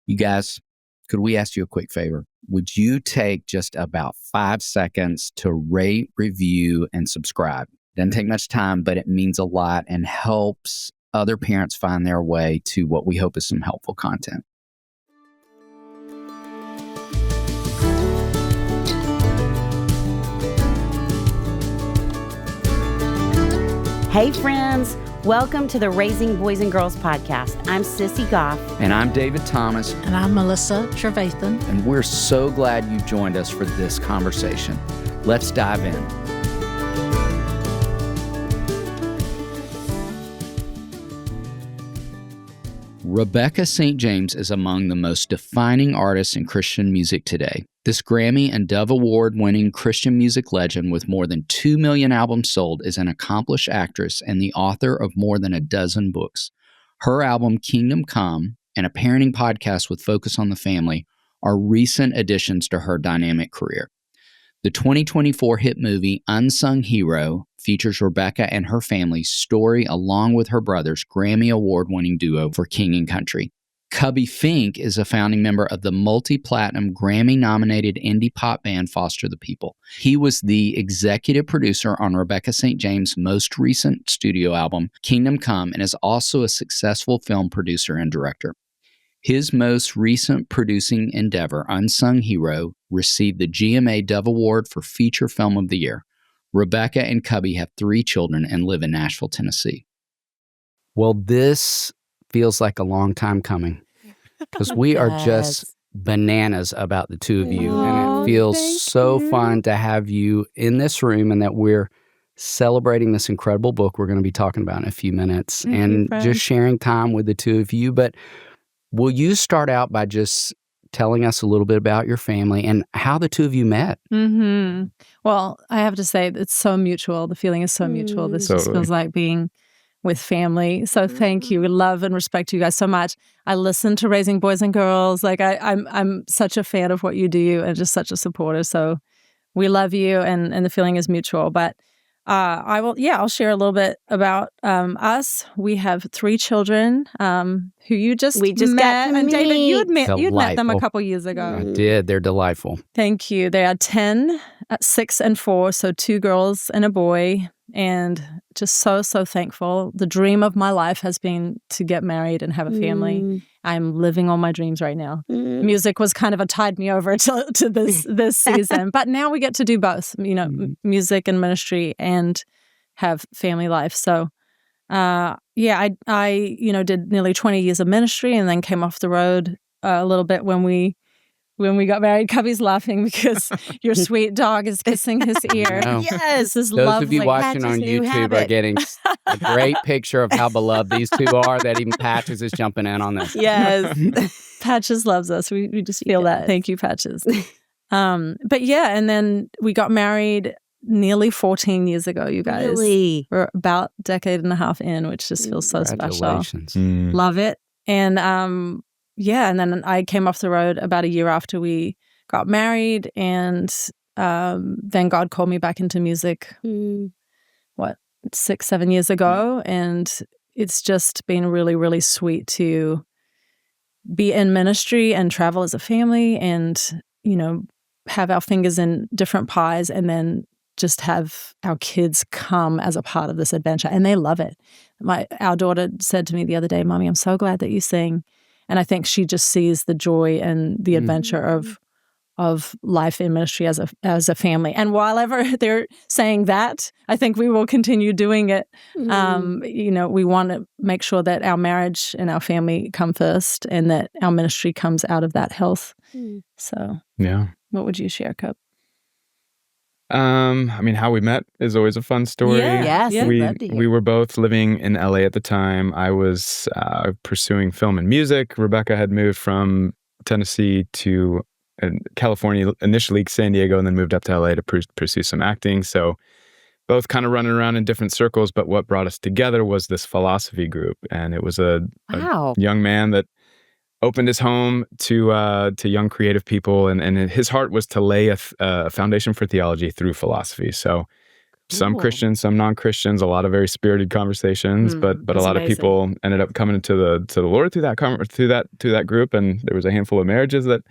You guys, could we ask you a quick favor? Would you take just about 5 seconds to rate, review, and subscribe? Doesn't take much time, but it means a lot and helps other parents find their way to what we hope is some helpful content. Hey friends, welcome to the Raising Boys and Girls podcast. I'm Sissy Goff. And I'm David Thomas. And I'm Melissa Trevathan. And we're so glad you've joined us for this conversation. Let's dive in. Rebecca St. James is among the most defining artists in Christian music today. This Grammy and Dove Award-winning Christian music legend with more than 2 million albums sold is an accomplished actress and the author of more than a dozen books. Her album, Kingdom Come, and a parenting podcast with Focus on the Family are recent additions to her dynamic career. The 2024 hit movie Unsung Hero features Rebecca and her family's story along with her brother's Grammy Award-winning duo for King and Country. Cubbie Fink is a founding member of the multi-platinum Grammy-nominated indie pop band Foster the People. He was the executive producer on Rebecca St. James' most recent studio album, Kingdom Come, and is also a successful film producer and director. His most recent producing endeavor, Unsung Hero, received the GMA Dove Award for Feature Film of the Year. Rebecca and Cubbie have 3 children and live in Nashville, Tennessee. Well, this feels like a long time coming because we are just bananas about the two of you. And it feels so fun to have you in this room and that we're celebrating this incredible book we're going to be talking about in a few minutes and just sharing time with the two of you. But will you start out by just telling us a little bit about your family and how the two of you met? Well, I have to say it's so mutual. The feeling is so mutual. This just feels like being with family. So thank you. We love and respect you guys so much. I listen to Raising Boys and Girls. Like I'm such a fan of what you do and just such a supporter. So we love you and the feeling is mutual. But I'll share a little bit about us. We have 3 children who you just met. Got to and meet. David, you'd met them a couple years ago. I did. They're delightful. Thank you. They are 10, 6, and 4, so 2 girls and a boy, and just so thankful. The dream of my life has been to get married and have a family. I'm living all my dreams right now. Music was kind of a tide me over to this season, but now we get to do both, music and ministry and have family life. So, I did nearly 20 years of ministry and then came off the road a little bit when we got married. Cubbie's laughing because your sweet dog is kissing his ear. Yes, this is Those lovely. of you watching on YouTube are getting a great picture of how beloved these two are, that even Patches is jumping in on this. Yes. Patches loves us. We just feel that. Thank you, Patches. And then we got married nearly 14 years ago, you guys. Really? We're about a decade and a half in, which just feels so special. Love it. And and then I came off the road about a year after we got married, and then God called me back into music, 6-7 years ago, and it's just been really, really sweet to be in ministry and travel as a family and, have our fingers in different pies and then just have our kids come as a part of this adventure, and they love it. Our daughter said to me the other day, "Mommy, I'm so glad that you sing." And I think she just sees the joy and the adventure of life in ministry as a family. And while ever they're saying that, I think we will continue doing it. We want to make sure that our marriage and our family come first, and that our ministry comes out of that health. So, what would you share, Cubb? How we met is always a fun story. Yes. We were both living in LA at the time. I was pursuing film and music. Rebecca had moved from Tennessee to California, initially San Diego, and then moved up to LA to pursue some acting. So both kind of running around in different circles, but what brought us together was this philosophy group. And it was a young man that opened his home to young creative people, and his heart was to lay a foundation for theology through philosophy. So some Cool. Christians, some non-Christians, a lot of very spirited conversations, but a That's lot of amazing. people ended up coming to the Lord through that group, and there was a handful of marriages that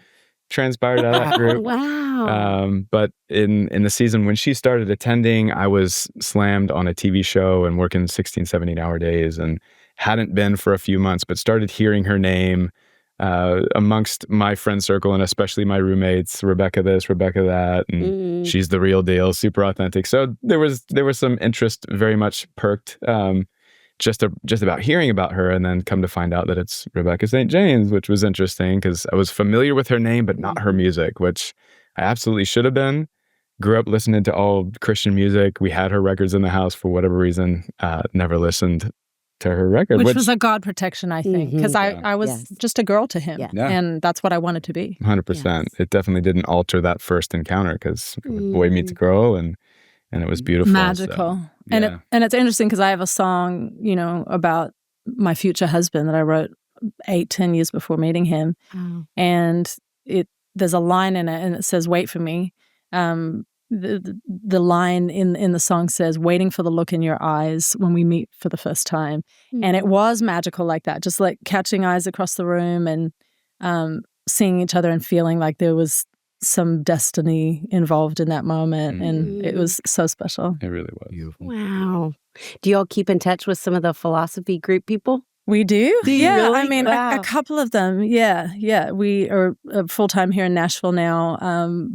transpired out of that group. Wow. But in the season when she started attending, I was slammed on a TV show and working 16, 17-hour days, and hadn't been for a few months, but started hearing her name amongst my friend circle, and especially my roommates, Rebecca this, Rebecca that, and she's the real deal, super authentic. So there was some interest, very much perked, just about hearing about her, and then come to find out that it's Rebecca St. James, which was interesting because I was familiar with her name, but not her music, which I absolutely should have been. Grew up listening to all Christian music. We had her records in the house for whatever reason. Never listened to her record, which was a God protection, I think, because I was just a girl to him, and that's what I wanted to be. 100%. It definitely didn't alter that first encounter, because boy meets girl, and it was beautiful, magical. So, and it's interesting because I have a song, about my future husband that I wrote 8-10 years before meeting him, and there's a line in it, and it says, "Wait for me." The line in the song says, "Waiting for the look in your eyes when we meet for the first time." And it was magical like that, just like catching eyes across the room and seeing each other and feeling like there was some destiny involved in that moment. And it was so special. It really was. Beautiful. Wow. Do you all keep in touch with some of the philosophy group people? We do? Do you yeah. really? I mean, Wow. a couple of them. Yeah. Yeah. We are full-time here in Nashville now.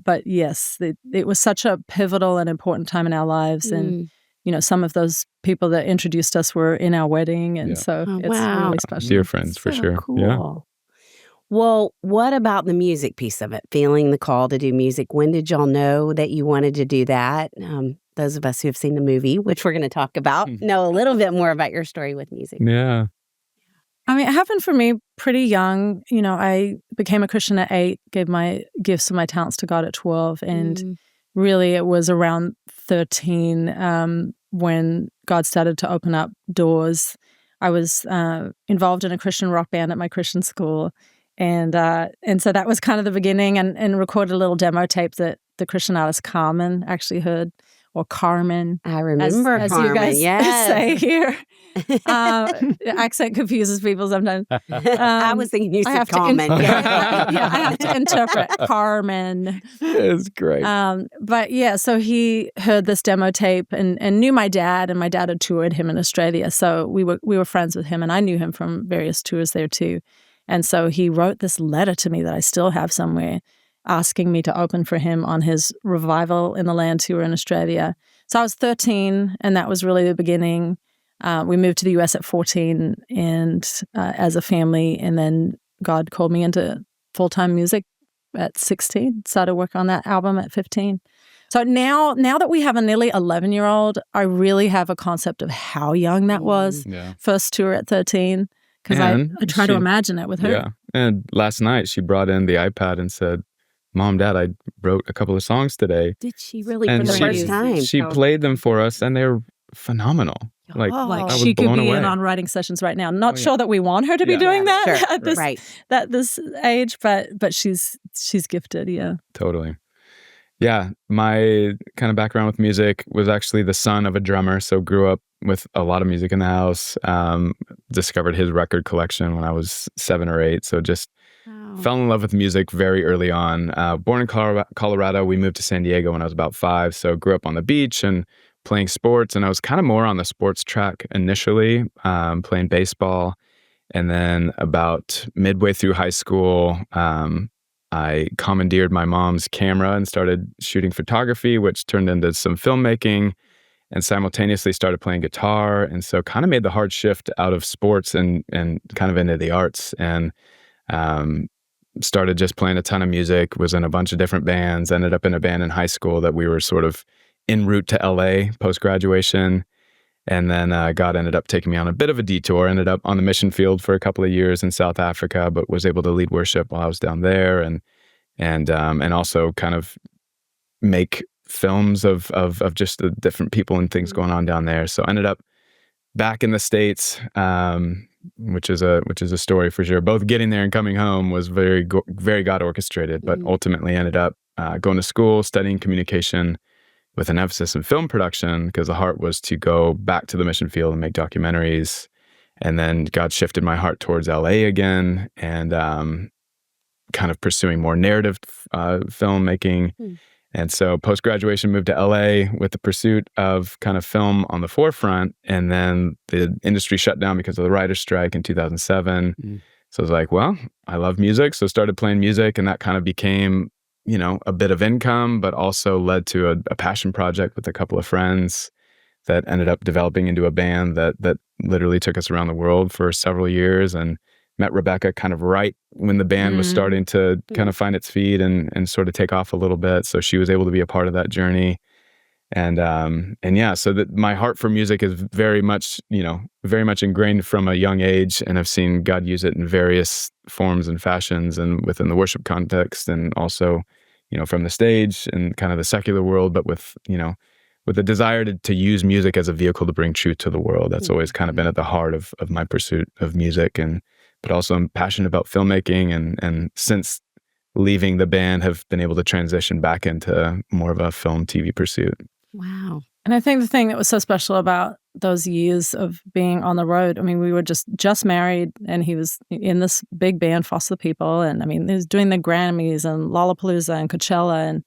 But yes, it was such a pivotal and important time in our lives. And, some of those people that introduced us were in our wedding. And so it's really special. Dear friends, for sure. Cool. Yeah. Well, what about the music piece of it? Feeling the call to do music. When did y'all know that you wanted to do that? Those of us who have seen the movie, which we're going to talk about, know a little bit more about your story with music. Yeah. I mean, it happened for me pretty young. I became a Christian at 8, gave my gifts and my talents to God at 12. And really it was around 13 when God started to open up doors. I was involved in a Christian rock band at my Christian school. And so that was kind of the beginning, and recorded a little demo tape that the Christian artist Carmen actually heard, or Carmen. I remember as Carmen, you guys yes. say here. The accent confuses people sometimes. I was thinking you said Carmen. Yeah, I have to interpret Carmen. It's great. But yeah, so he heard this demo tape and knew my dad, and my dad had toured him in Australia. So we were friends with him, and I knew him from various tours there too. And so he wrote this letter to me that I still have somewhere, asking me to open for him on his Revival in the Land tour in Australia. So I was 13, and that was really the beginning. We moved to the U.S. at 14 and as a family, and then God called me into full-time music at 16, started work on that album at 15. So now that we have a nearly 11-year-old, I really have a concept of how young that was. Yeah. First tour at 13. Because I try to imagine it with her. Yeah. And last night she brought in the iPad and said, "Mom, Dad, I wrote a couple of songs today." Did she really And for the first time? She played them for us, and they were phenomenal. Like I was she could blown be away. in on writing sessions right now. Not sure that we want her to be doing that Sure. at this age, but she's gifted. Yeah, Totally. Yeah, my kind of background with music was actually the son of a drummer, so grew up with a lot of music in the house. Discovered his record collection when I was 7 or 8, so just fell in love with music very early on. Born in Colorado, we moved to San Diego when I was about 5, so grew up on the beach and playing sports, and I was kind of more on the sports track initially, playing baseball, and then about midway through high school, I commandeered my mom's camera and started shooting photography, which turned into some filmmaking, and simultaneously started playing guitar. And so kind of made the hard shift out of sports and kind of into the arts, and started just playing a ton of music, was in a bunch of different bands, ended up in a band in high school that we were sort of en route to LA post-graduation. And then God ended up taking me on a bit of a detour, ended up on the mission field for a couple of years in South Africa, but was able to lead worship while I was down there, and also kind of make films of just the different people and things going on down there. So ended up back in the States, which is a story for sure. Both getting there and coming home was very God orchestrated, but ultimately ended up going to school, studying communication, with an emphasis in film production, because the heart was to go back to the mission field and make documentaries. And then God shifted my heart towards LA again, and kind of pursuing more narrative filmmaking. And so post-graduation, moved to LA with the pursuit of kind of film on the forefront. And then the industry shut down because of the writer's strike in 2007. So I was like, well, I love music. So started playing music, and that kind of became, a bit of income, but also led to a passion project with a couple of friends that ended up developing into a band that literally took us around the world for several years, and met Rebecca kind of right when the band was starting to kind of find its feet and sort of take off a little bit. So she was able to be a part of that journey. And yeah, so that my heart for music is very much ingrained from a young age. And I've seen God use it in various forms and fashions, and within the worship context, and also, from the stage and kind of the secular world, but with a desire to use music as a vehicle to bring truth to the world. That's always kind of been at the heart of my pursuit of music. But also I'm passionate about filmmaking, and since leaving the band have been able to transition back into more of a film TV pursuit. Wow. And I think the thing that was so special about those years of being on the road, I mean, we were just married, and he was in this big band, Foster the People, and I mean, he was doing the Grammys and Lollapalooza and Coachella, and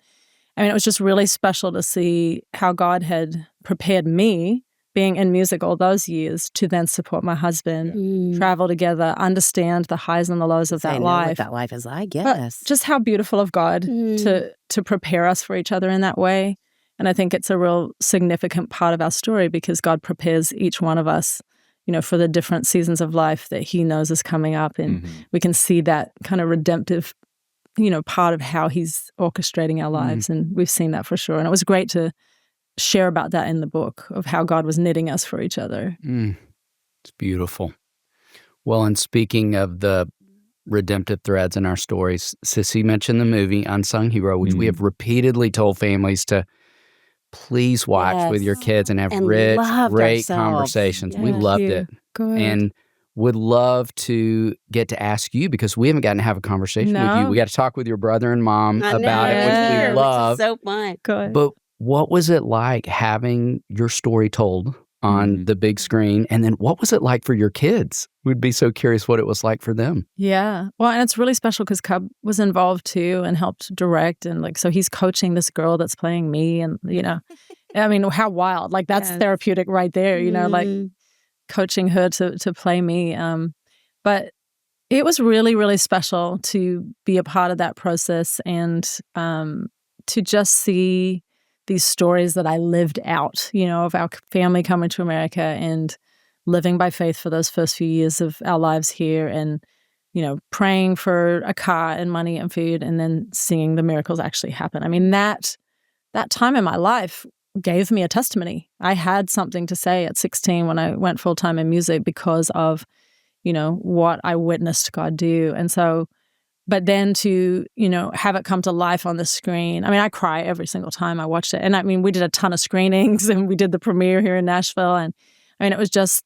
I mean, it was just really special to see how God had prepared me, being in music all those years, to then support my husband, travel together, understand the highs and the lows of that life. What that life is like, yes. But just how beautiful of God to prepare us for each other in that way. And I think it's a real significant part of our story, because God prepares each one of us, for the different seasons of life that he knows is coming up. And we can see that kind of redemptive, part of how he's orchestrating our lives. And we've seen that for sure. And it was great to share about that in the book, of how God was knitting us for each other. It's beautiful. Well, and speaking of the redemptive threads in our stories, Sissy mentioned the movie Unsung Hero, which we have repeatedly told families to please watch with your kids and have rich, great conversations. We loved it. Good. And would love to get to ask you, because we haven't gotten to have a conversation with you. We got to talk with your brother and mom about it, which we love. Which is so fun. Good. But what was it like having your story told on the big screen? And then what was it like for your kids? We'd be so curious what it was like for them. Yeah. Well, and it's really special because Cub was involved too and helped direct. And so he's coaching this girl that's playing me. And, I mean, how wild. Like that's therapeutic right there, like coaching her to play me. But it was really, really special to be a part of that process, and to just see these stories that I lived out, of our family coming to America and living by faith for those first few years of our lives here, and, praying for a car and money and food, and then seeing the miracles actually happen. I mean, that time in my life gave me a testimony. I had something to say at 16 when I went full-time in music because of, what I witnessed God do. And so, but then to, have it come to life on the screen. I mean, I cry every single time I watched it. And I mean, we did a ton of screenings, and we did the premiere here in Nashville. And I mean, it was just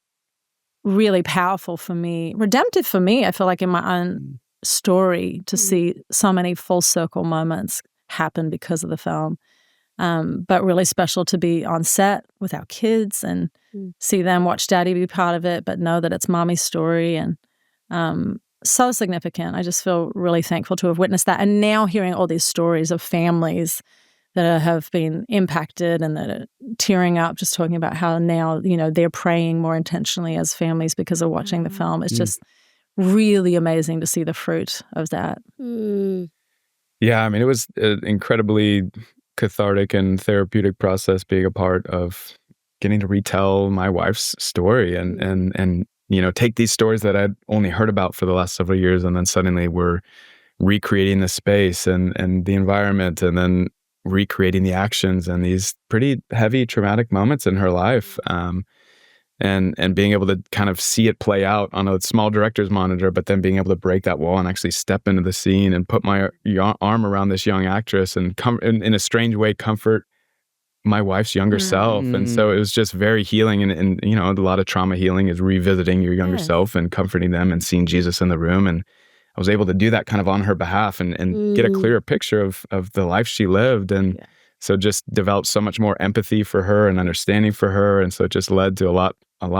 really powerful for me, redemptive for me. I feel like in my own story to see so many full circle moments happen because of the film. But really special to be on set with our kids and see them watch Daddy be part of it, but know that it's Mommy's story. And so significant. I just feel really thankful to have witnessed that. And now hearing all these stories of families that have been impacted and that are tearing up, just talking about how now, they're praying more intentionally as families because of watching the film. It's just really amazing to see the fruit of that. Yeah, I mean, it was an incredibly cathartic and therapeutic process being a part of getting to retell my wife's story and take these stories that I'd only heard about for the last several years, and then suddenly we're recreating the space and the environment, and then recreating the actions and these pretty heavy traumatic moments in her life, and being able to kind of see it play out on a small director's monitor, but then being able to break that wall and actually step into the scene and put my arm around this young actress and in a strange way comfort my wife's younger self. And so it was just very healing, and a lot of trauma healing is revisiting your younger self and comforting them and seeing Jesus in the room. And I was able to do that kind of on her behalf and get a clearer picture of the life she lived. And so just developed so much more empathy for her and understanding for her. And so it just led to a lot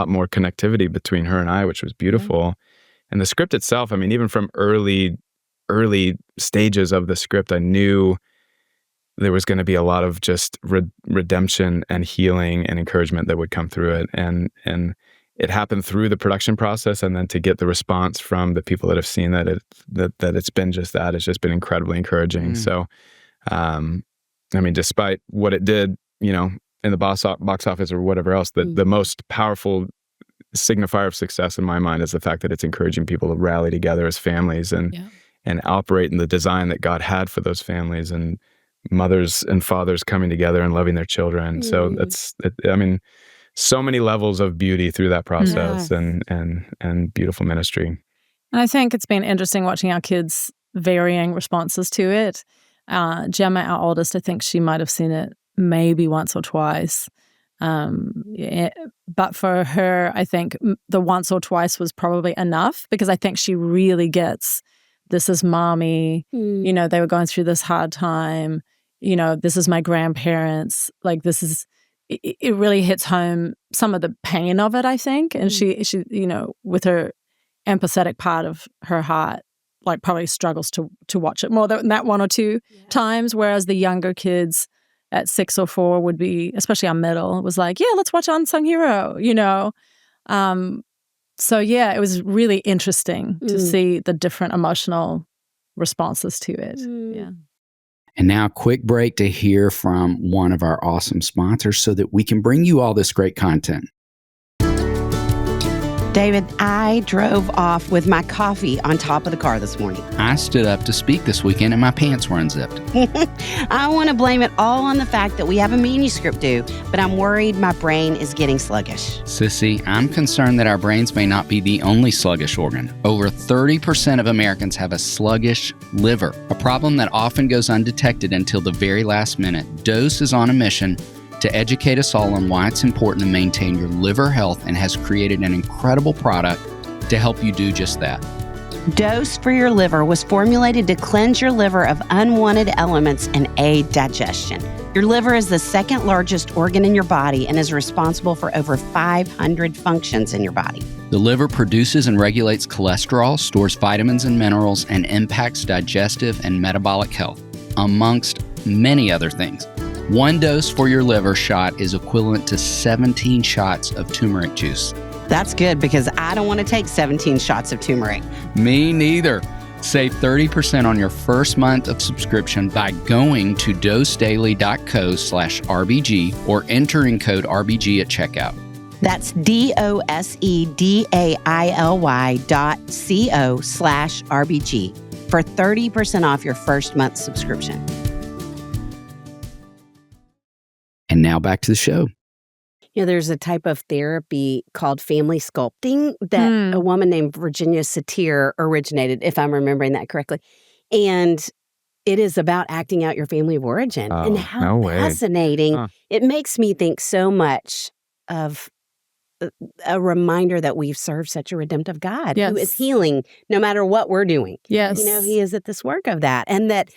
more connectivity between her and I, which was beautiful. And the script itself, I mean, even from early stages of the script, I knew there was going to be a lot of just redemption and healing and encouragement that would come through it. And it happened through the production process, and then to get the response from the people that have seen that it's been just that, it's just been incredibly encouraging. So, I mean, despite what it did, in the box office or whatever else, the most powerful signifier of success in my mind is the fact that it's encouraging people to rally together as families and operate in the design that God had for those families, and mothers and fathers coming together and loving their children. So I mean, so many levels of beauty through that process and beautiful ministry. And I think it's been interesting watching our kids' varying responses to it. Gemma, our oldest, I think she might have seen it maybe once or twice. But for her, I think the once or twice was probably enough, because I think she really gets, this is mommy, they were going through this hard time, this is my grandparents, like it really hits home some of the pain of it, I think. And she with her empathetic part of her heart, like probably struggles to watch it more than that one or two times, whereas the younger kids at 6 or 4 would be, especially our middle, was like, yeah, let's watch Unsung Hero, So yeah, it was really interesting to see the different emotional responses to it. Yeah. And now a quick break to hear from one of our awesome sponsors so that we can bring you all this great content. David, I drove off with my coffee on top of the car this morning. I stood up to speak this weekend and my pants were unzipped. I want to blame it all on the fact that we have a manuscript due, but I'm worried my brain is getting sluggish. Sissy, I'm concerned that our brains may not be the only sluggish organ. Over 30% of Americans have a sluggish liver, a problem that often goes undetected until the very last minute. Dose is on a mission to educate us all on why it's important to maintain your liver health, and has created an incredible product to help you do just that. Dose for Your Liver was formulated to cleanse your liver of unwanted elements and aid digestion. Your liver is the second largest organ in your body and is responsible for over 500 functions in your body. The liver produces and regulates cholesterol, stores vitamins and minerals, and impacts digestive and metabolic health, amongst many other things. One dose for your liver shot is equivalent to 17 shots of turmeric juice. That's good, because I don't want to take 17 shots of turmeric. Me neither. Save 30% on your first month of subscription by going to dosedaily.co/RBG or entering code RBG at checkout. That's DOSEDAILY.co/RBG for 30% off your first month subscription. And now back to the show. There's a type of therapy called family sculpting that a woman named Virginia Satir originated, if I'm remembering that correctly. And it is about acting out your family of origin. And how fascinating. It makes me think so much of a reminder that we've served such a redemptive God who is healing no matter what we're doing. Yes. He is at this work of that. And that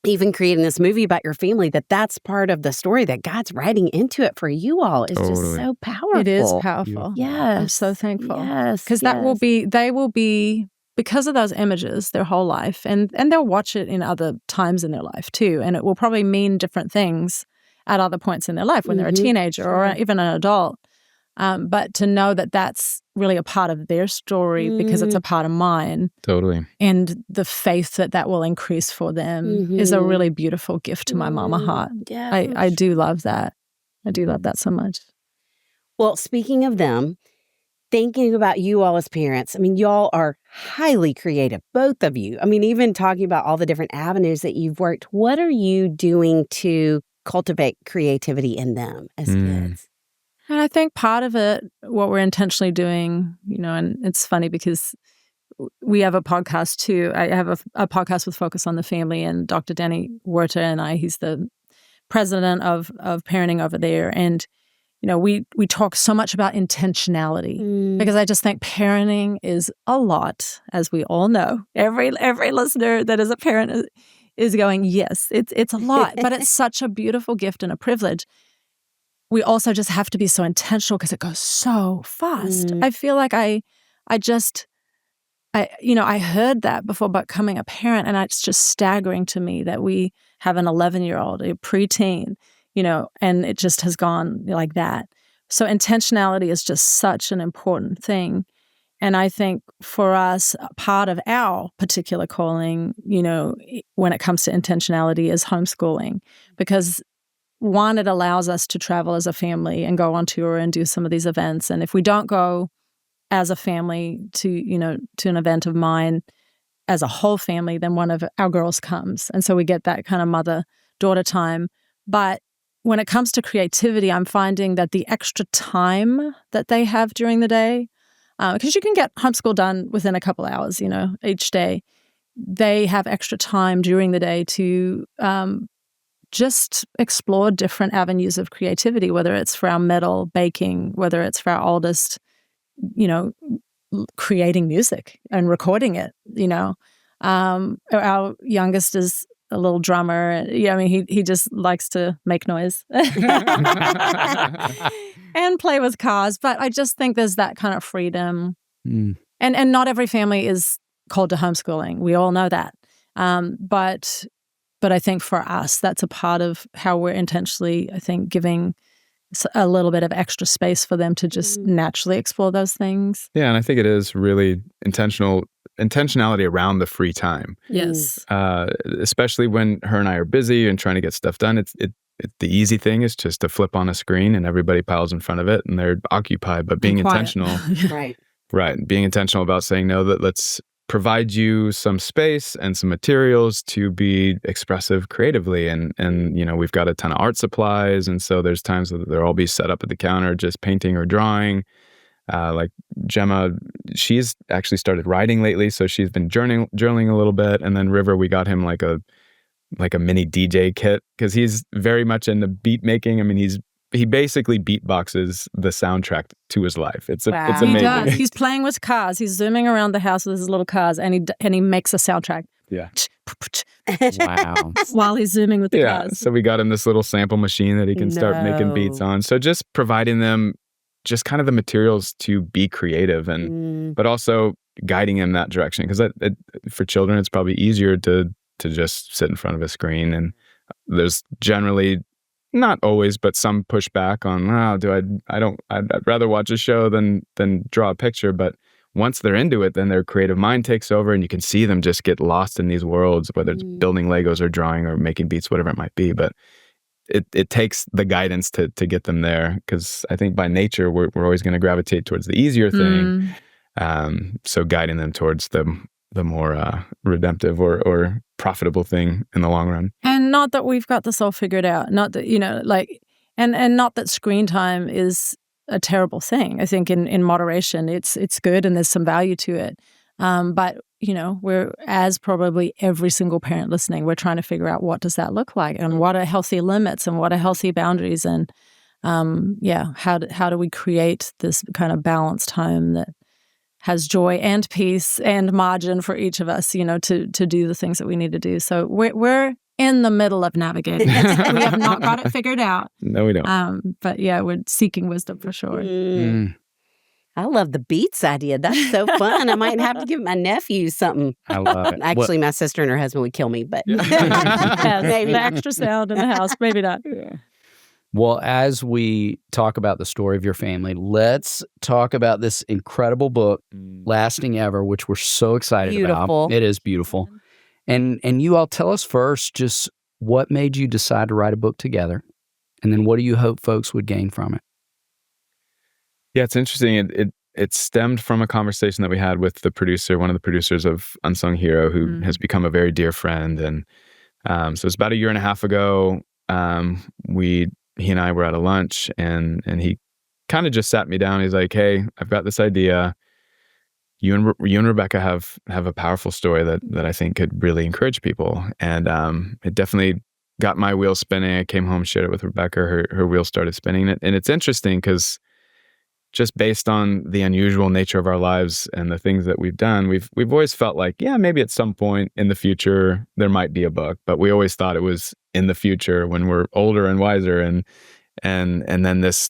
even creating this movie about your family, that's part of the story that God's writing into it for you all is just so powerful. It is powerful. Yes. I'm so thankful. Yes. Because they will be, because of those images, their whole life. And they'll watch it in other times in their life too. And it will probably mean different things at other points in their life when they're a teenager or even an adult. But to know that that's really a part of their story because it's a part of mine. Totally. And the faith that will increase for them is a really beautiful gift to my mama heart. Yeah, I do love that. I do love that so much. Well, speaking of them, thinking about you all as parents, y'all are highly creative, both of you. Even talking about all the different avenues that you've worked, what are you doing to cultivate creativity in them as kids? And I think part of it, what we're intentionally doing, and it's funny because we have a podcast too. I have a podcast with Focus on the Family, and Dr. Danny Werter and he's the president of parenting over there. And, we talk so much about intentionality because I just think parenting is a lot, as we all know. Every listener that is a parent is going, yes, it's a lot, but it's such a beautiful gift and a privilege. We also just have to be so intentional because it goes so fast. I feel like I heard that before becoming a parent, and it's just staggering to me that we have an 11-year-old, a preteen, and it just has gone like that. So intentionality is just such an important thing. And I think for us, part of our particular calling, when it comes to intentionality is homeschooling, because one, it allows us to travel as a family and go on tour and do some of these events. And if we don't go as a family to an event of mine as a whole family, then one of our girls comes. And so we get that kind of mother-daughter time. But when it comes to creativity, I'm finding that the extra time that they have during the day, because you can get homeschool done within a couple hours, each day, they have extra time during the day to just explore different avenues of creativity, whether it's for our middle, baking, whether it's for our oldest, creating music and recording it, Our youngest is a little drummer. He just likes to make noise and play with cars. But I just think there's that kind of freedom. And not every family is called to homeschooling. We all know that. But I think for us, that's a part of how we're intentionally, I think, giving a little bit of extra space for them to just naturally explore those things. Yeah, and I think it is really intentionality around the free time. Yes. Especially when her and I are busy and trying to get stuff done. The easy thing is just to flip on a screen and everybody piles in front of it and they're occupied. But being intentional, right? Being intentional about saying no. That let's provide you some space and some materials to be expressive creatively. And we've got a ton of art supplies. And so there's times that they'll all be set up at the counter, just painting or drawing. Like Gemma, she's actually started writing lately. So she's been journaling a little bit. And then River, we got him like a mini DJ kit because he's very much into beat making. He basically beatboxes the soundtrack to his life. It's amazing. He does. He's playing with cars. He's zooming around the house with his little cars, and he makes a soundtrack. Yeah. Wow. While he's zooming with the cars. So we got him this little sample machine that he can start making beats on. So just providing them just kind of the materials to be creative, but also guiding them that direction. Because for children, it's probably easier to just sit in front of a screen, and there's generally, not always, but some pushback on, I'd rather watch a show than draw a picture. But once they're into it, then their creative mind takes over and you can see them just get lost in these worlds, whether it's building Legos or drawing or making beats, whatever it might be. But it takes the guidance to get them there, because I think by nature, we're always going to gravitate towards the easier thing. So guiding them towards the more redemptive or profitable thing in the long run. And not that we've got this all figured out. Not that, and not that screen time is a terrible thing. I think in moderation, it's good and there's some value to it. But, we're, as probably every single parent listening, we're trying to figure out what does that look like and what are healthy limits and what are healthy boundaries. And how do we create this kind of balanced home that has joy and peace and margin for each of us, to do the things that we need to do. So we're in the middle of navigating it. We have not got it figured out. No, we don't. But we're seeking wisdom for sure. I love the beats idea. That's so fun. I might have to give my nephew something. I love it. Actually, my sister and her husband would kill me, but maybe the extra sound in the house, maybe not. Yeah. Well, as we talk about the story of your family, let's talk about this incredible book, Lasting Ever, which we're so excited about. It is beautiful. And you all tell us first just what made you decide to write a book together, and then what do you hope folks would gain from it? Yeah, it's interesting. It stemmed from a conversation that we had with one of the producers of Unsung Hero, who has become a very dear friend. And so it's about a year and a half ago. He and I were at a lunch, and he kind of just sat me down. He's like, "Hey, I've got this idea. You and Rebecca have a powerful story that I think could really encourage people." And it definitely got my wheels spinning. I came home, shared it with Rebecca. Her wheels started spinning. And it's interesting because just based on the unusual nature of our lives and the things that we've done, we've always felt like, yeah, maybe at some point in the future there might be a book, but we always thought it was in the future when we're older and wiser, and then this,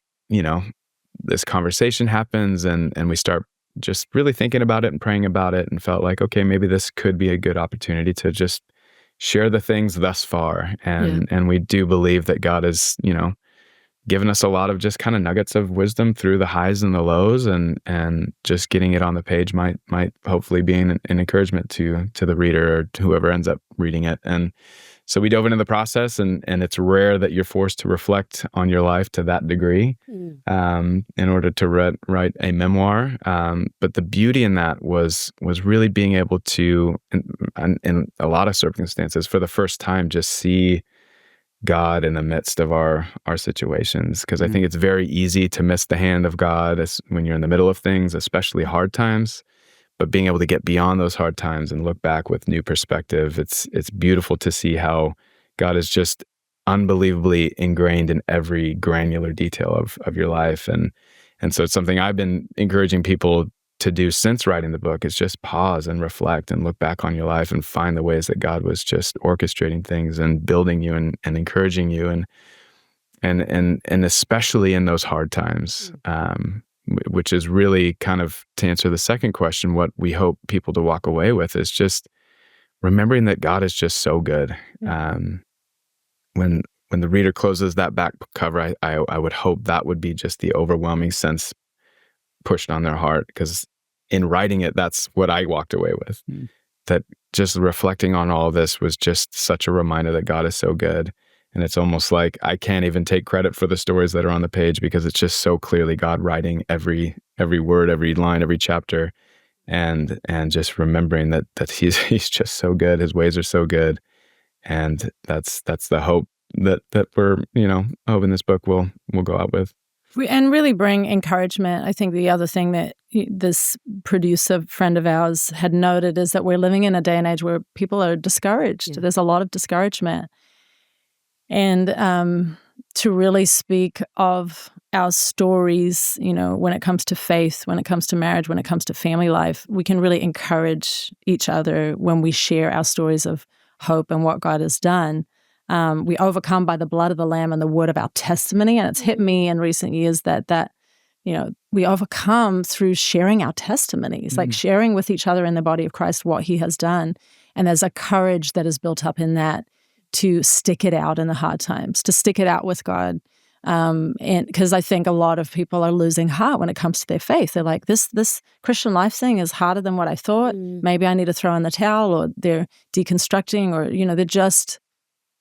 this conversation happens, and we start just really thinking about it and praying about it, and felt like, okay, maybe this could be a good opportunity to just share the things thus far, and we do believe that God is, given us a lot of just kind of nuggets of wisdom through the highs and the lows, and just getting it on the page might hopefully be an encouragement to the reader or to whoever ends up reading it. And so we dove into the process, and it's rare that you're forced to reflect on your life to that degree in order to write a memoir. But the beauty in that was really being able to, in a lot of circumstances, for the first time, just see God in the midst of our situations, because I think it's very easy to miss the hand of God when you're in the middle of things, especially hard times. But being able to get beyond those hard times and look back with new perspective, it's beautiful to see how God is just unbelievably ingrained in every granular detail of your life. And so it's something I've been encouraging people to do since writing the book, is just pause and reflect and look back on your life and find the ways that God was just orchestrating things and building you and encouraging you, and especially in those hard times, which is really kind of, to answer the second question, what we hope people to walk away with is just remembering that God is just so good. When the reader closes that back cover, I would hope that would be just the overwhelming sense pushed on their heart, because in writing it, that's what I walked away with. That just reflecting on all of this was just such a reminder that God is so good. And it's almost like I can't even take credit for the stories that are on the page, because it's just so clearly God writing every word, every line, every chapter, and just remembering that he's just so good. His ways are so good. And that's the hope that we're, hoping this book will go out with. And really bring encouragement. I think the other thing that this producer friend of ours had noted is that we're living in a day and age where people are discouraged. There's a lot of discouragement. And to really speak of our stories, when it comes to faith, when it comes to marriage, when it comes to family life, we can really encourage each other when we share our stories of hope and what God has done. We overcome by the blood of the Lamb and the word of our testimony. And it's hit me in recent years that we overcome through sharing our testimonies, like sharing with each other in the body of Christ what he has done. And there's a courage that is built up in that to stick it out in the hard times, to stick it out with God. And because I think a lot of people are losing heart when it comes to their faith. They're like, this Christian life thing is harder than what I thought. Maybe I need to throw in the towel, or they're deconstructing, or they're just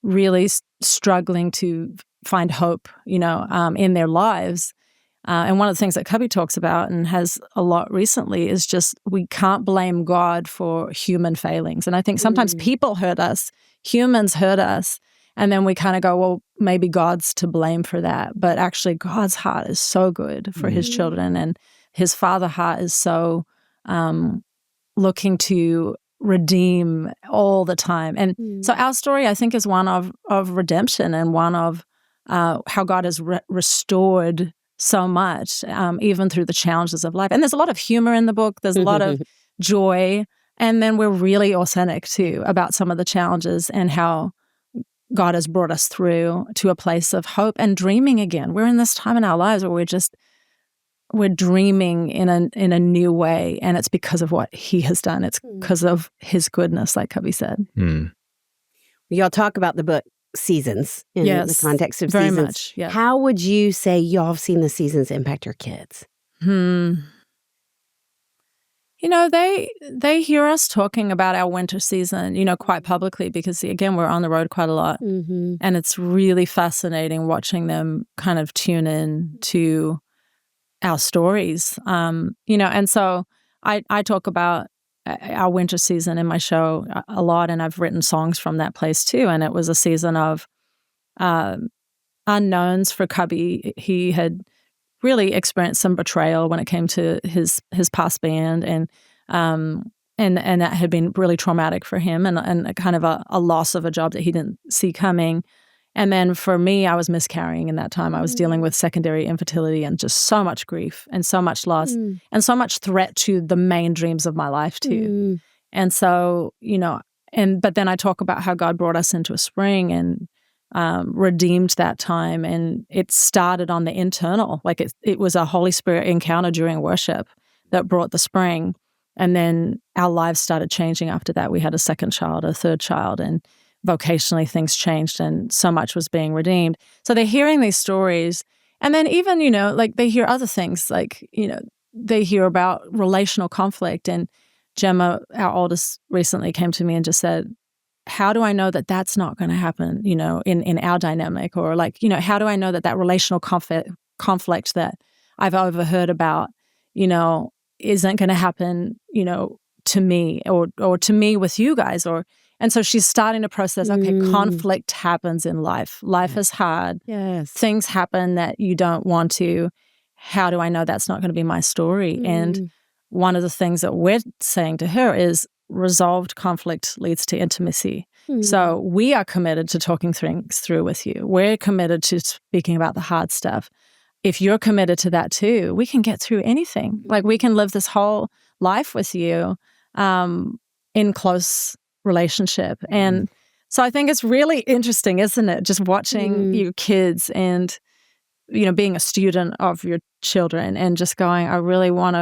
really struggling to find hope, in their lives. And one of the things that Cubbie talks about and has a lot recently is just we can't blame God for human failings. And I think sometimes people hurt us, humans hurt us, and then we kind of go, well, maybe God's to blame for that. But actually, God's heart is so good for his children, and his father heart is so looking to redeem all the time. And so our story, I think, is one of redemption, and one of how God has restored so much, even through the challenges of life. And there's a lot of humor in the book. There's a lot of joy. And then we're really authentic, too, about some of the challenges and how God has brought us through to a place of hope and dreaming again. We're in this time in our lives where we're dreaming in a new way, and it's because of what he has done. It's because of his goodness, like Cubbie said. Y'all talk about the book seasons in the context of very seasons. Much, yes. How would you say y'all have seen the seasons impact your kids? They hear us talking about our winter season, quite publicly, because, again, we're on the road quite a lot. And it's really fascinating watching them kind of tune in to our stories, and so I talk about our winter season in my show a lot, and I've written songs from that place too. And it was a season of unknowns for Cubbie. He had really experienced some betrayal when it came to his past band, and that had been really traumatic for him, and kind of a loss of a job that he didn't see coming. And then for me, I was miscarrying in that time. I was dealing with secondary infertility and just so much grief and so much loss and so much threat to the main dreams of my life too. And so, but then I talk about how God brought us into a spring and redeemed that time. And it started on the internal, like it was a Holy Spirit encounter during worship that brought the spring. And then our lives started changing after that. We had a second child, a third child, and vocationally things changed and so much was being redeemed. So they're hearing these stories. And then even, like they hear other things, like, they hear about relational conflict. And Gemma, our oldest, recently came to me and just said, how do I know that that's not going to happen, in our dynamic? Or like, how do I know that relational conflict that I've overheard about, isn't going to happen, to me or to me with you guys? And so she's starting to process, okay, conflict happens in life. Life is hard. Yes. Things happen that you don't want to. How do I know that's not going to be my story? And one of the things that we're saying to her is resolved conflict leads to intimacy. So we are committed to talking things through with you. We're committed to speaking about the hard stuff. If you're committed to that too, we can get through anything. Like we can live this whole life with you in close relationship. And so I think it's really interesting, isn't it? Just watching your kids and, being a student of your children and just going, I want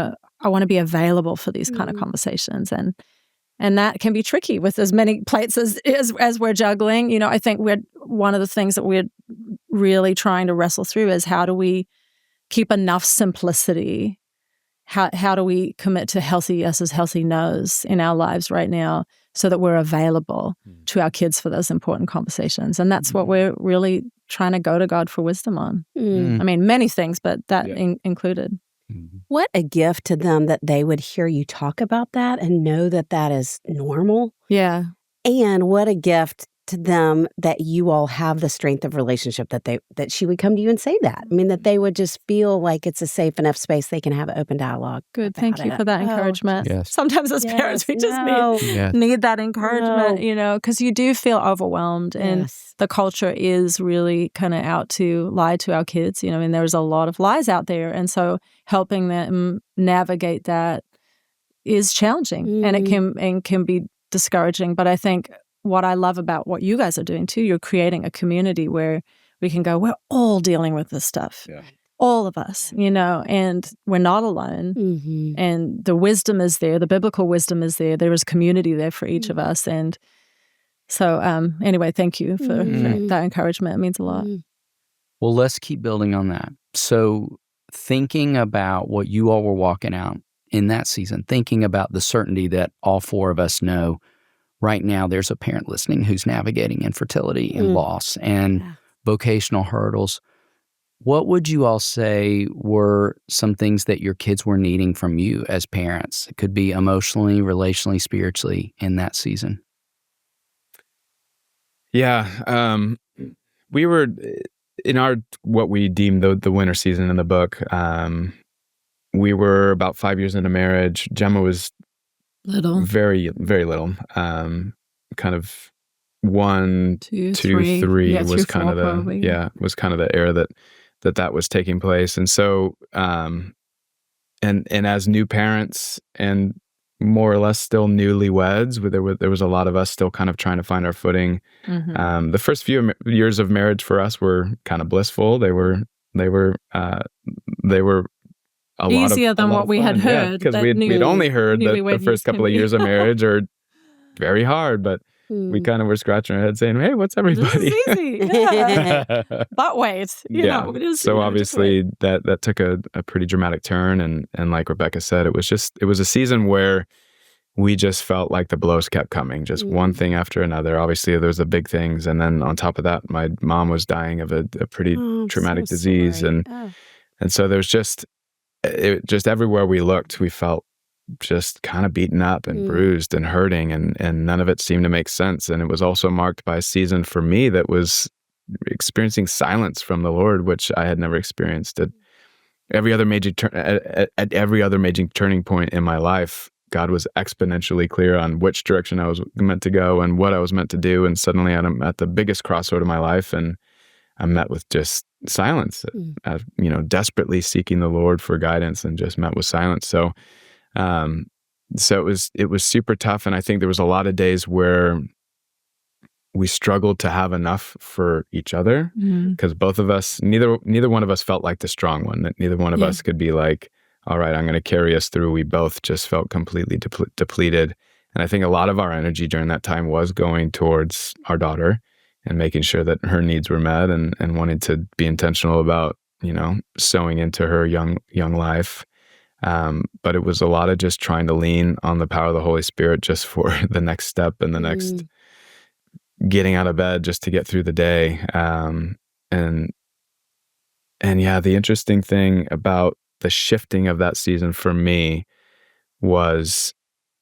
to be available for these kind of conversations. And that can be tricky with as many plates as we're juggling. I think one of the things that we're really trying to wrestle through is how do we keep enough simplicity? How do we commit to healthy yeses, healthy nos in our lives right now so that we're available to our kids for those important conversations? And that's what we're really trying to go to God for wisdom on. I mean, many things, but that included. What a gift to them that they would hear you talk about that and know that that is normal. Yeah. And what a gift to them that you all have the strength of relationship that she would come to you and say that. I mean, that they would just feel like it's a safe enough space they can have an open dialogue. Good. Thank you for that encouragement. Yes. Sometimes as parents, we just need that encouragement, because you do feel overwhelmed and the culture is really kind of out to lie to our kids. And there's a lot of lies out there. And so helping them navigate that is challenging and it can be discouraging. But I think what I love about what you guys are doing too, you're creating a community where we can go, we're all dealing with this stuff. Yeah. All of us, and we're not alone. And the wisdom is there. The biblical wisdom is there. There is community there for each of us. And so anyway, thank you for that encouragement. It means a lot. Well, let's keep building on that. So thinking about what you all were walking out in that season, thinking about the certainty that all four of us know right now there's a parent listening who's navigating infertility and loss and vocational hurdles. What would you all say were some things that your kids were needing from you as parents? It could be emotionally, relationally, spiritually in that season. Yeah. We were in what we deemed the winter season in the book. We were about 5 years into marriage. Gemma was little, very, very little. Kind of 1, 2, 3 was kind of was kind of the era that was taking place. And so, and as new parents and more or less still newlyweds, there was a lot of us still kind of trying to find our footing. The first few years of marriage for us were kind of blissful. They were easier than what we had heard. Because we'd only heard that the first couple of years of marriage are very hard, but we kind of were scratching our heads saying, hey, what's everybody? This is easy. Yeah. But wait, it is. So obviously that took a pretty dramatic turn. And like Rebecca said, it was a season where we just felt like the blows kept coming, just one thing after another. Obviously, there was the big things. And then on top of that, my mom was dying of a pretty traumatic disease. Sorry. And so there was just everywhere we looked, we felt just kind of beaten up and bruised and hurting, and none of it seemed to make sense. And it was also marked by a season for me that was experiencing silence from the Lord, which I had never experienced. At every other major turning point in my life, God was exponentially clear on which direction I was meant to go and what I was meant to do. And suddenly I'm at the biggest crossroad of my life, and I'm met with just silence, desperately seeking the Lord for guidance, and just met with silence. So, it was super tough. And I think there was a lot of days where we struggled to have enough for each other, because both of us, neither one of us felt like the strong one, that neither one of us could be like, all right, I'm going to carry us through. We both just felt completely depleted. And I think a lot of our energy during that time was going towards our daughter and making sure that her needs were met, and wanting to be intentional about, sowing into her young life. But it was a lot of just trying to lean on the power of the Holy Spirit just for the next step and the next getting out of bed just to get through the day. And yeah, the interesting thing about the shifting of that season for me was,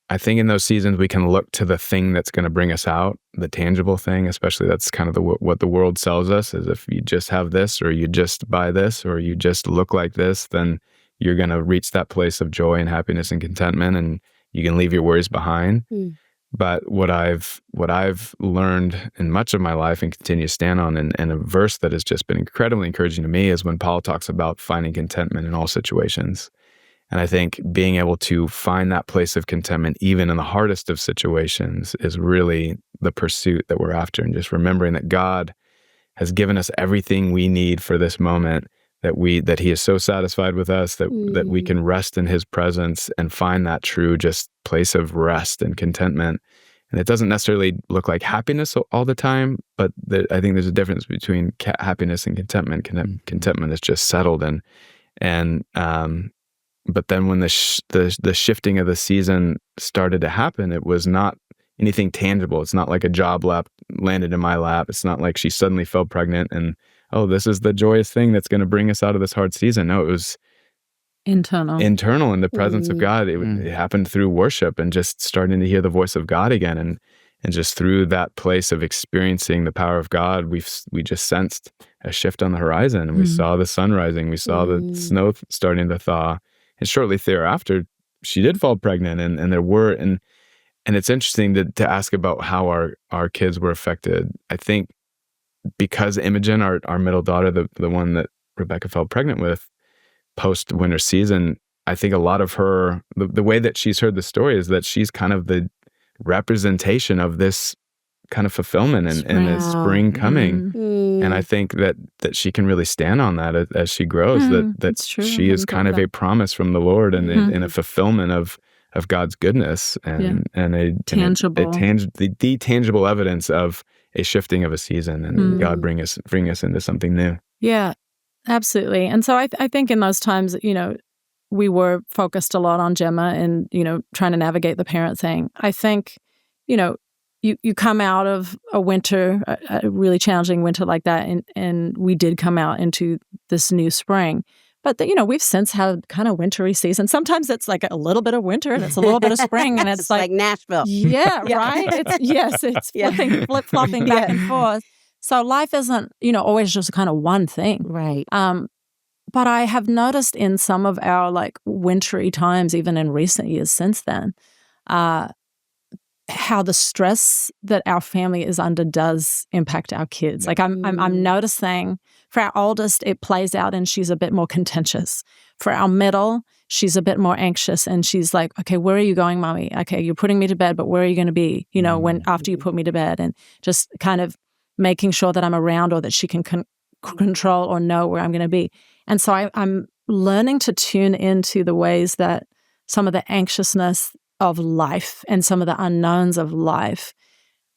I think in those seasons we can look to the thing that's going to bring us out, the tangible thing. Especially that's kind of what the world sells us, is if you just have this, or you just buy this, or you just look like this, then you're going to reach that place of joy and happiness and contentment, and you can leave your worries behind. But what I've learned in much of my life and continue to stand on, and a verse that has just been incredibly encouraging to me, is when Paul talks about finding contentment in all situations. And I think being able to find that place of contentment, even in the hardest of situations, is really the pursuit that we're after. And just remembering that God has given us everything we need for this moment, that He is so satisfied with us that we can rest in His presence and find that true just place of rest and contentment. And it doesn't necessarily look like happiness all the time, but I think there's a difference between happiness and contentment. Contentment is just settled, but then when the shifting of the season started to happen, it was not anything tangible. It's not like a job landed in my lap. It's not like she suddenly fell pregnant and, oh, this is the joyous thing that's going to bring us out of this hard season. No, it was internal in the presence of God. It happened through worship and just starting to hear the voice of God again. And just through that place of experiencing the power of God, we just sensed a shift on the horizon, and we saw the sun rising. We saw the snow starting to thaw. And shortly thereafter, she did fall pregnant, and there were, and it's interesting to ask about how our kids were affected. I think because Imogen, our middle daughter, the one that Rebecca fell pregnant with post winter season, I think a lot of her, the way that she's heard the story is that she's kind of the representation of this kind of fulfillment and the spring coming. And I think that she can really stand on that as she grows, that she is kind of a promise from the Lord and a fulfillment of God's goodness and the tangible evidence of a shifting of a season, and God bring us into something new. Yeah, absolutely. And so I think in those times, we were focused a lot on Gemma and, trying to navigate the parent thing. I think, you come out of a winter, a really challenging winter like that, and we did come out into this new spring. But we've since had kind of wintry season. Sometimes it's like a little bit of winter and it's a little bit of spring, and it's like Nashville. Yeah, right. It's flip-flopping back and forth. So life isn't, always just kind of one thing. Right. But I have noticed in some of our wintry times, even in recent years since then, how the stress that our family is under does impact our kids. I'm noticing for our oldest, it plays out and she's a bit more contentious. For our middle, she's a bit more anxious and she's like, okay, where are you going, Mommy? Okay, you're putting me to bed, but where are you going to be, when after you put me to bed? And just kind of making sure that I'm around or that she can control or know where I'm going to be. And so I'm learning to tune into the ways that some of the anxiousness of life and some of the unknowns of life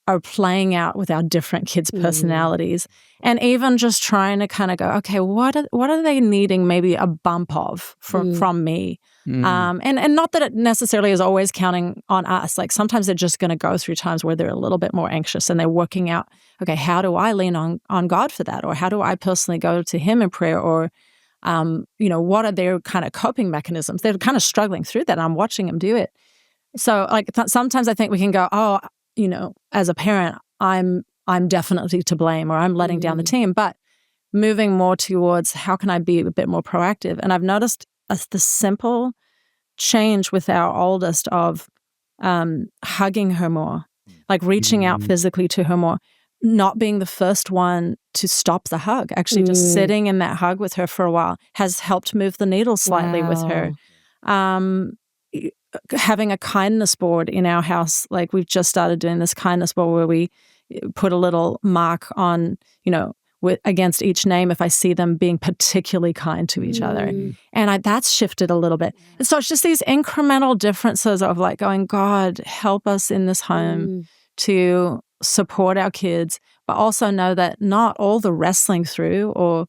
are playing out with our different kids' personalities. And even just trying to kind of go, okay, what are they needing maybe a bump of from me? And not that it necessarily is always counting on us. Sometimes they're just going to go through times where they're a little bit more anxious and they're working out, okay, how do I lean on God for that? Or how do I personally go to Him in prayer? Or, what are their kind of coping mechanisms? They're kind of struggling through that. And I'm watching them do it. So sometimes I think we can go, as a parent, I'm definitely to blame, or I'm letting down the team, but moving more towards how can I be a bit more proactive? And I've noticed the simple change with our oldest of hugging her more, reaching out physically to her more. not being the first one to stop the hug, actually just sitting in that hug with her for a while has helped move the needle slightly with her. Having a kindness board in our house, like we've just started doing this kindness board where we put a little mark on, against each name if I see them being particularly kind to each other. And that's shifted a little bit. And so it's just these incremental differences of like going, God, help us in this home to support our kids, but also know that not all the wrestling through or,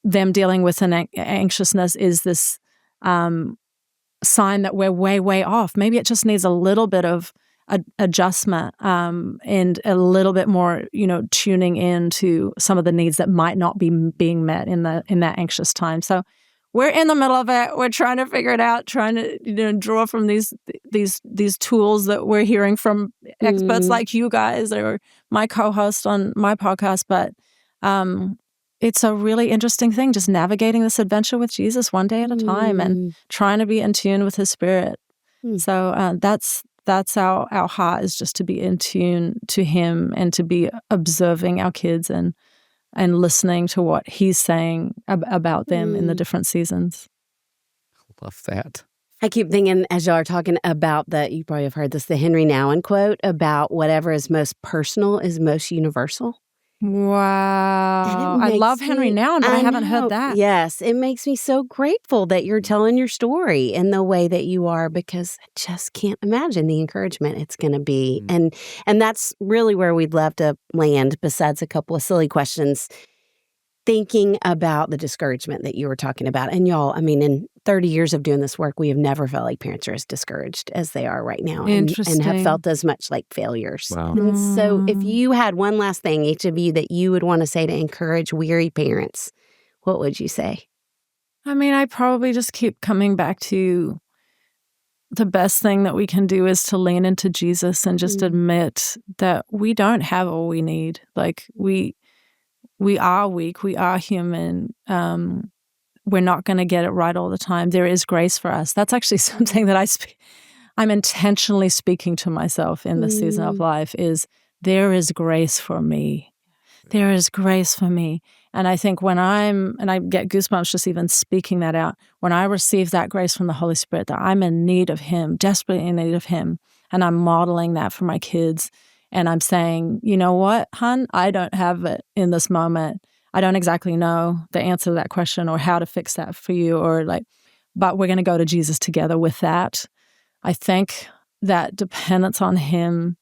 them dealing with an anxiousness is this sign that we're way, way off. Maybe it just needs a little bit of adjustment and a little bit more, tuning into some of the needs that might not be being met in that anxious time. So we're in the middle of it. We're trying to figure it out, trying to draw from these tools that we're hearing from experts like you guys or my co-host on my podcast. But it's a really interesting thing, just navigating this adventure with Jesus one day at a time and trying to be in tune with His Spirit. So that's our heart, is just to be in tune to Him and to be observing our kids and listening to what He's saying about them in the different seasons. Love that. I keep thinking, as y'all are talking about you probably have heard this, the Henry Nouwen quote about whatever is most personal is most universal. Wow. I love Henry Nouwen, but I haven't heard that. Yes. It makes me so grateful that you're telling your story in the way that you are, because I just can't imagine the encouragement it's going to be. And that's really where we'd love to land, besides a couple of silly questions, thinking about the discouragement that you were talking about. And y'all, in 30 years of doing this work, we have never felt like parents are as discouraged as they are right now and have felt as much like failures. Wow. And so if you had one last thing, each of you, that you would want to say to encourage weary parents, what would you say? I probably just keep coming back to the best thing that we can do is to lean into Jesus and just admit that we don't have all we need. Like we are weak. We are human. We're not going to get it right all the time. There is grace for us. That's actually something that I'm intentionally speaking to myself in this season of life, is there is grace for me. There is grace for me. And I think and I get goosebumps just even speaking that out, when I receive that grace from the Holy Spirit, that I'm in need of Him, desperately in need of Him, and I'm modeling that for my kids. And I'm saying, you know what, hon, I don't have it in this moment. I don't exactly know the answer to that question or how to fix that for you, but we're going to go to Jesus together with that. I think that dependence on Him,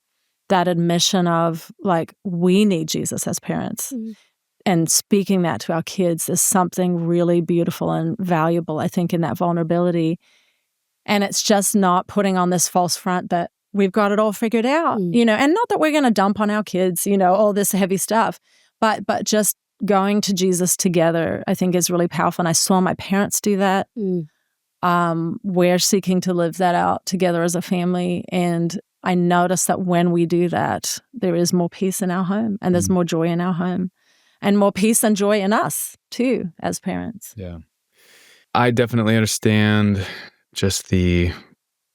that admission of we need Jesus as parents, and speaking that to our kids is something really beautiful and valuable, I think, in that vulnerability. And it's just not putting on this false front that we've got it all figured out, and not that we're going to dump on our kids, all this heavy stuff, but just going to Jesus together, I think, is really powerful. And I saw my parents do that. We're seeking to live that out together as a family. And I noticed that when we do that, there is more peace in our home, and there's more joy in our home, and more peace and joy in us too, as parents. Yeah. I definitely understand just the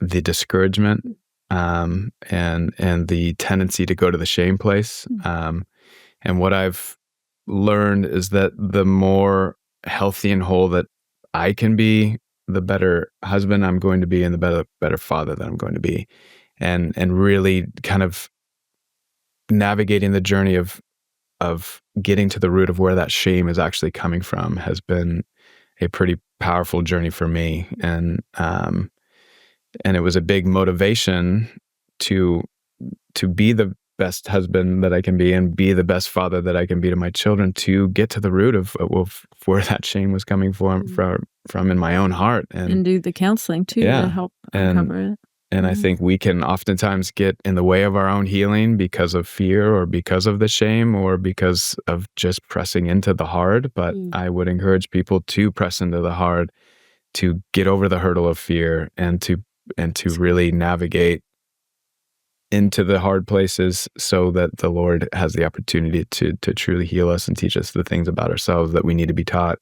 discouragement and the tendency to go to the shame place. And what I've learned is that the more healthy and whole that I can be, the better husband I'm going to be, and the better father that I'm going to be. And really kind of navigating the journey of getting to the root of where that shame is actually coming from has been a pretty powerful journey for me. And it was a big motivation to be the best husband that I can be and be the best father that I can be to my children, to get to the root of where that shame was coming from in my own heart. And do the counseling too to help uncover it. And I think we can oftentimes get in the way of our own healing because of fear, or because of the shame, or because of just pressing into the hard. But I would encourage people to press into the hard, to get over the hurdle of fear, and to really navigate into the hard places, so that the Lord has the opportunity to truly heal us and teach us the things about ourselves that we need to be taught.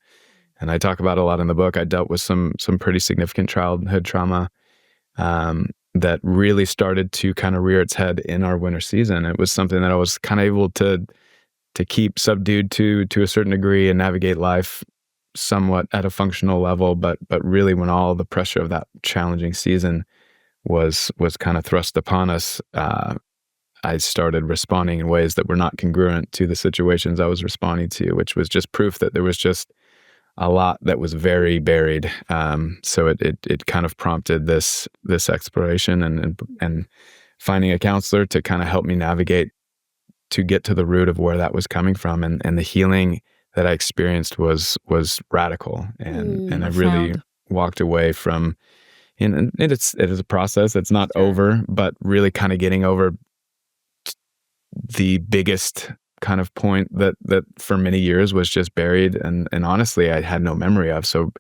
And I talk about a lot in the book. I dealt with some pretty significant childhood trauma. that really started to kind of rear its head in our winter season. It was something that I was kind of able to keep subdued to a certain degree and navigate life somewhat at a functional level, but really when all the pressure of that challenging season was kind of thrust upon us, I started responding in ways that were not congruent to the situations I was responding to, which was just proof that there was just a lot that was very buried. So it kind of prompted this exploration and finding a counselor to kind of help me navigate to get to the root of where that was coming from, and the healing that I experienced was radical, and I really walked away from. And it is a process. It's not over, but really kind of getting over the biggest kind of point that for many years was just buried and honestly I had no memory of. So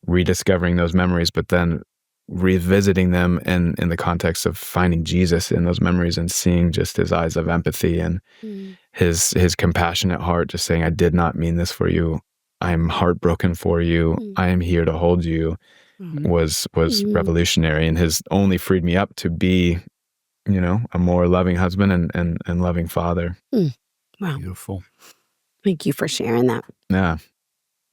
rediscovering those memories, but then revisiting them in the context of finding Jesus in those memories and seeing just his eyes of empathy and his compassionate heart, just saying, I did not mean this for you. I am heartbroken for you. I am here to hold you, was revolutionary, and has only freed me up to be, a more loving husband and loving father. Wow. Beautiful. Thank you for sharing that. Yeah.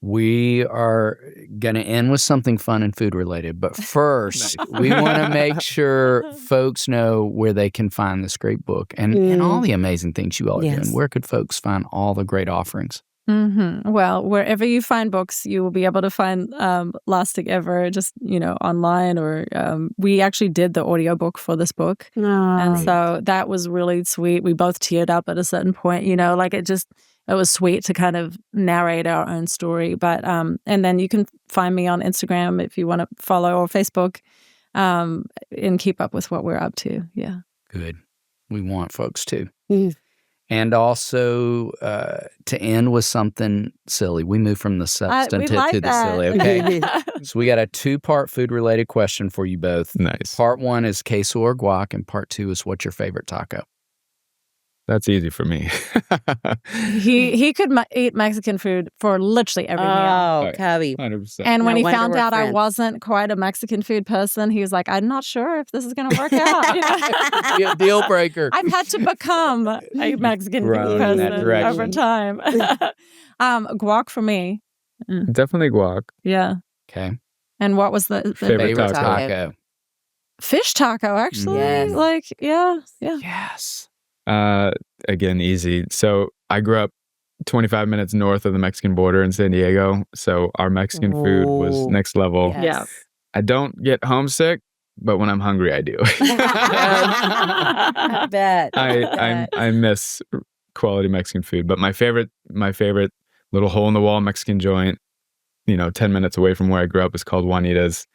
We are going to end with something fun and food related. But first, we want to make sure folks know where they can find this great book and all the amazing things you all are doing. Where could folks find all the great offerings? Well, wherever you find books, you will be able to find Lasting Ever, just, online, or we actually did the audiobook for this book. And so that was really sweet. We both teared up at a certain point, it was sweet to kind of narrate our own story. But, and then you can find me on Instagram if you want to follow, or Facebook, and keep up with what we're up to. Yeah. Good. We want folks to. And also, to end with something silly. We moved from the substantive to the silly, okay? So we got a 2-part food-related question for you both. Nice. Part 1 is queso or guac, and part 2 is what's your favorite taco? That's easy for me. He could eat Mexican food for literally every meal. Oh, Cubbie. 100%. And when he found out I wasn't quite a Mexican food person, he was like, I'm not sure if this is going to work out. Deal breaker. I've had to become a Mexican food person over time. Guac for me. Definitely guac. Yeah. Okay. And what was the favorite taco? Fish taco, actually. Yes. Yeah. Yes. Again, easy. So I grew up 25 minutes north of the Mexican border in San Diego. So our Mexican food was next level. Yes. Yeah. I don't get homesick, but when I'm hungry, I do. I bet. I miss quality Mexican food. But my favorite little hole in the wall Mexican joint, 10 minutes away from where I grew up, is called Juanita's.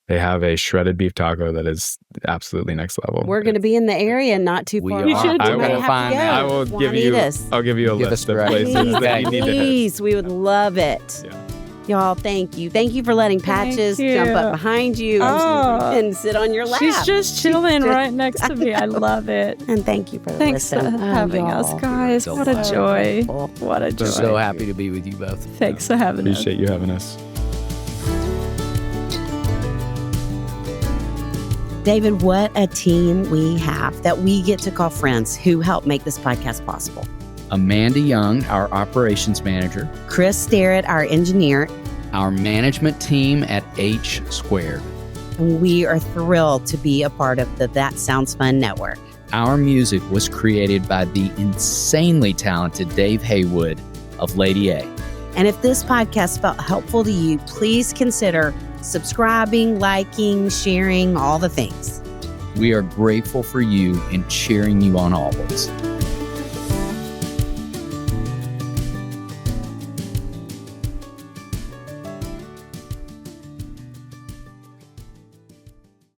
They have a shredded beef taco that is absolutely next level. We're going to be in the area not too far. We are. I will find that. I will give you a list of places that you need to hit. Please, we would love it. Yeah. Y'all, thank you. Thank you for letting Patches jump up behind you and sit on your lap. She's just chilling right next to me. I love it. And thank you for Thanks for having us, guys. What a joy. What a joy. So happy to be with you both. Thanks for having us. Appreciate you having us. David, what a team we have that we get to call friends who help make this podcast possible. Amanda Young, our operations manager. Chris Starrett, our engineer. Our management team at H Squared. We are thrilled to be a part of the That Sounds Fun network. Our music was created by the insanely talented Dave Haywood of Lady A. And if this podcast felt helpful to you, please consider subscribing, liking, sharing, all the things. We are grateful for you and cheering you on always.